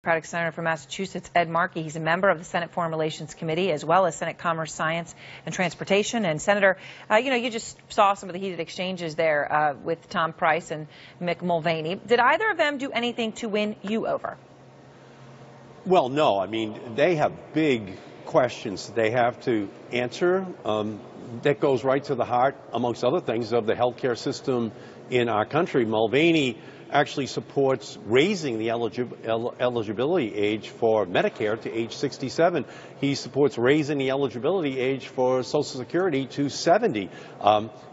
Democratic Senator from Massachusetts, Ed Markey. He's a member of the Senate Foreign Relations Committee as well as Senate Commerce, Science, and Transportation. And Senator, you just saw some of the heated exchanges there with Tom Price and Mick Mulvaney. Did either of them do anything to win you over? Well, no. I mean, they have big questions they have to answer. That goes right to the heart, amongst other things, of the healthcare system in our country. Mulvaney actually supports raising the eligibility age for Medicare to age 67. He supports raising the eligibility age for Social Security to 70.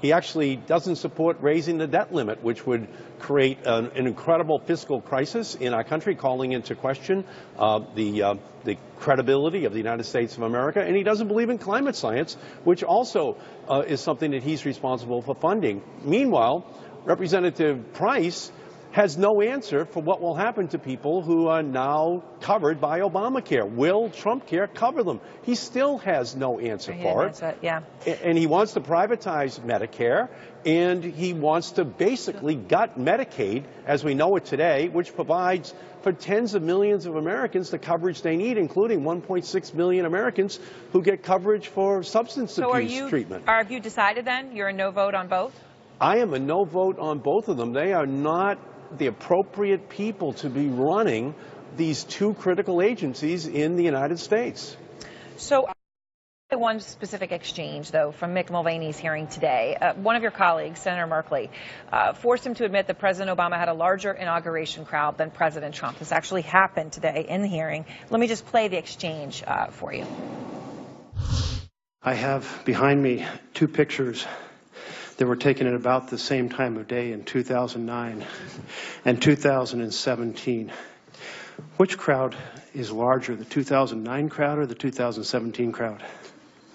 He actually doesn't support raising the debt limit, which would create an incredible fiscal crisis in our country, calling into question the credibility of the United States of America. And he doesn't believe in climate science, which also is something that he's responsible for funding. Meanwhile, Representative Price has no answer for what will happen to people who are now covered by Obamacare. Will Trump care cover them? He still has no answer for it. Yeah. And he wants to privatize Medicare, and he wants to basically gut Medicaid as we know it today, which provides for tens of millions of Americans the coverage they need, including 1.6 million Americans who get coverage for substance abuse treatment. Have you decided then? You're a no vote on both? I am a no vote on both of them. They are not the appropriate people to be running these two critical agencies in the United States. So one specific exchange, though, from Mick Mulvaney's hearing today. One of your colleagues, Senator Markey, forced him to admit that President Obama had a larger inauguration crowd than President Trump. This actually happened today in the hearing. Let me just play the exchange for you. I have behind me two pictures that were taken at about the same time of day in 2009 and 2017. Which crowd is larger, the 2009 crowd or the 2017 crowd?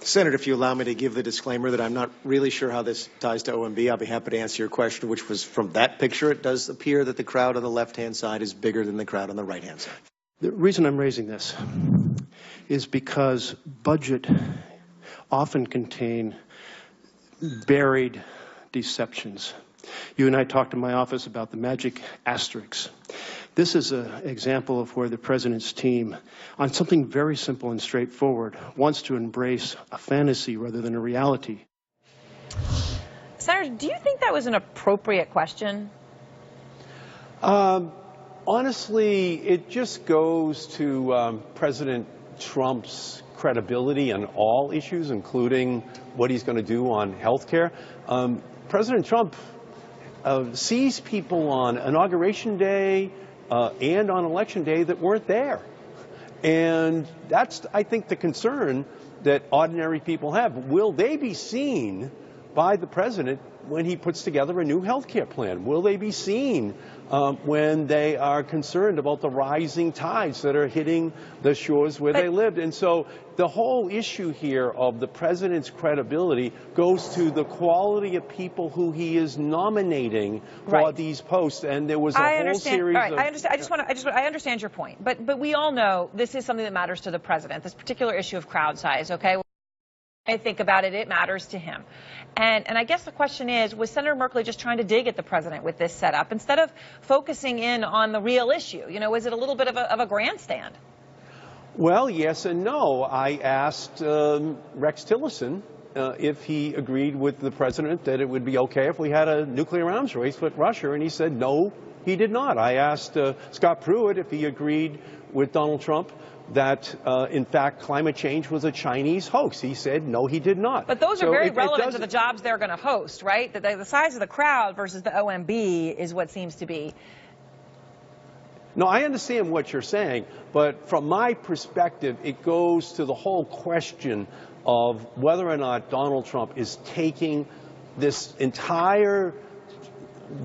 Senator, if you allow me to give the disclaimer that I'm not really sure how this ties to OMB, I'll be happy to answer your question, which was from that picture. It does appear that the crowd on the left-hand side is bigger than the crowd on the right-hand side. The reason I'm raising this is because budget often contain buried deceptions. You and I talked in my office about the magic asterisks. This is an example of where the president's team, on something very simple and straightforward, wants to embrace a fantasy rather than a reality. Senator, do you think that was an appropriate question? Honestly, it just goes to President Trump's credibility on all issues, including what he's going to do on health care. President Trump sees people on Inauguration Day and on Election Day that weren't there. And that's, I think, the concern that ordinary people have. Will they be seen by the president when he puts together a new health care plan? Will they be seen when they are concerned about the rising tides that are hitting the shores where they lived? And so the whole issue here of the president's credibility goes to the quality of people who he is nominating for these posts. And there was a whole series of... I understand. I understand your point. But we all know this is something that matters to the president, this particular issue of crowd size, okay? I think about it, it matters to him. And I guess the question is, was Senator Markey just trying to dig at the president with this setup instead of focusing in on the real issue? You know, is it a little bit of a grandstand? Well, yes and no. I asked Rex Tillerson if he agreed with the president that it would be okay if we had a nuclear arms race with Russia, and he said no, he did not. I asked Scott Pruitt if he agreed with Donald Trump that, in fact, climate change was a Chinese hoax. He said, no, he did not. But those are very relevant to the jobs they're going to host, right? The size of the crowd versus the OMB is what seems to be. No, I understand what you're saying, but from my perspective, it goes to the whole question of whether or not Donald Trump is taking this entire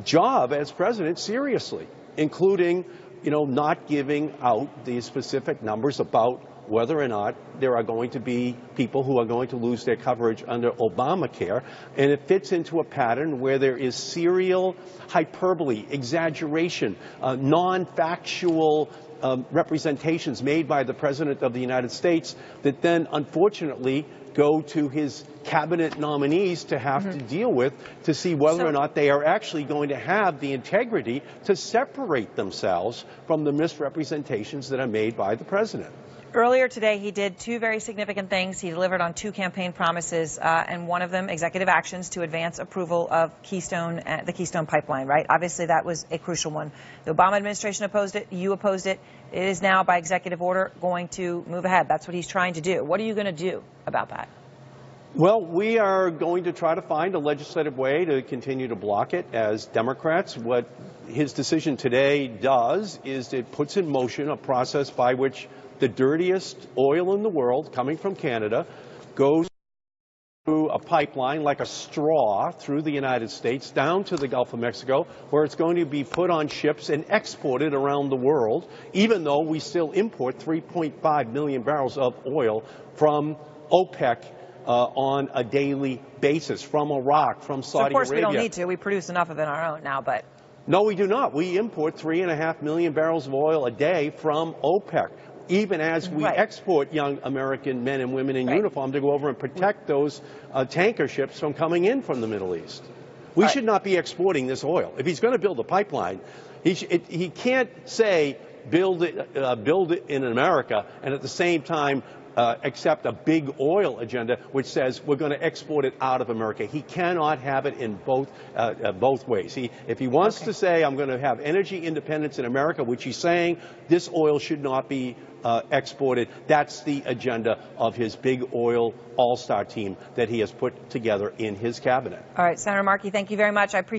job as president seriously, including not giving out the specific numbers about whether or not there are going to be people who are going to lose their coverage under Obamacare. And it fits into a pattern where there is serial hyperbole, exaggeration, non-factual representations made by the President of the United States that then, unfortunately, go to his cabinet nominees to have to deal with, to see whether or not they are actually going to have the integrity to separate themselves from the misrepresentations that are made by the president. Earlier today, he did two very significant things. He delivered on two campaign promises, and one of them, executive actions to advance approval of the Keystone Pipeline, right? Obviously, that was a crucial one. The Obama administration opposed it. You opposed it. It is now, by executive order, going to move ahead. That's what he's trying to do. What are you going to do about that? Well, we are going to try to find a legislative way to continue to block it as Democrats. What his decision today does is it puts in motion a process by which the dirtiest oil in the world, coming from Canada, goes through a pipeline like a straw through the United States down to the Gulf of Mexico, where it's going to be put on ships and exported around the world, even though we still import 3.5 million barrels of oil from OPEC on a daily basis, from Iraq, from Saudi Arabia. So of course we don't need to. We produce enough of it on our own now, but... No, we do not. We import 3.5 million barrels of oil a day from OPEC, even as we export young American men and women in uniform to go over and protect those tanker ships from coming in from the Middle East. We should not be exporting this oil. If he's going to build a pipeline, he can't say build it in America and at the same time accept a big oil agenda which says we're going to export it out of America. He cannot have it in both ways. If he wants to say I'm going to have energy independence in America, which he's saying, this oil should not be exported. That's the agenda of his big oil all-star team that he has put together in his cabinet. All right, Senator Markey, thank you very much. I appreciate